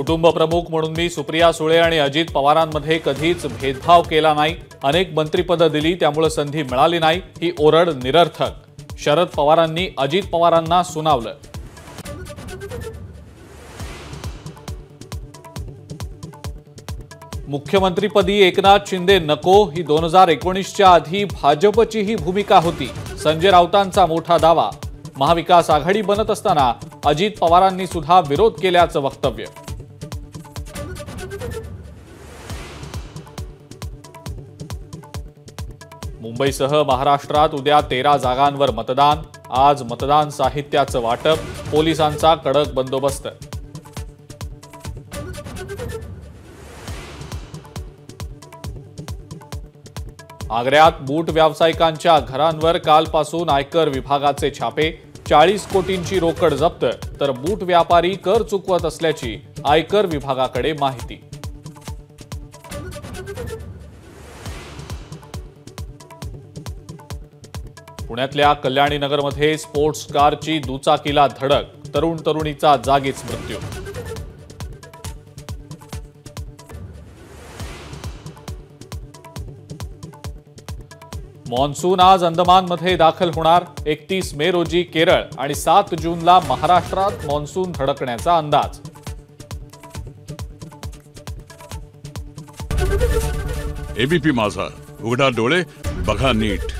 कुटुंब प्रमुख म्हणून मी सुप्रिया सुळे आणि अजित पवारांमध्ये कधीच भेदभाव केला नाही। अनेक मंत्रिपद दिली त्यामुळे संधी मिळाली नाही ही ओरड निरर्थक। शरद पवारांनी अजित पवारांना सुनावलं। मुख्यमंत्रीपदी एकनाथ शिंदे नको ही 2019च्या आधी भाजपची ही भूमिका होती। संजय राऊतांचा मोठा दावा। महाविकास आघाडी बनत असताना अजित पवारांनी सुद्धा विरोध केल्याचं वक्तव्य। मुंबईसह महाराष्ट्रात उद्या 13 जागांवर मतदान। आज मतदान साहित्याचं वाटप, पोलिसांचा कडक बंदोबस्त। आग्र्यात बूट व्यावसायिकांच्या घरांवर कालपासून आयकर विभागाचे छापे। 40 कोटींची रोकड जप्त, तर बूट व्यापारी कर चुकवत असल्याची आयकर विभागाकडे माहिती। पुण्यातल्या कल्याणी नगरमध्ये स्पोर्ट्स कारची दुचाकीला धडक, तरुण तरुणीचा जागीच मृत्यू। मॉन्सून आज अंदमानमध्ये दाखल होणार। 31 मे रोजी केरळ आणि 7 जूनला महाराष्ट्रात मॉन्सून धडकण्याचा अंदाज। एबीपी माझा, उघडा डोळे बघा नीट।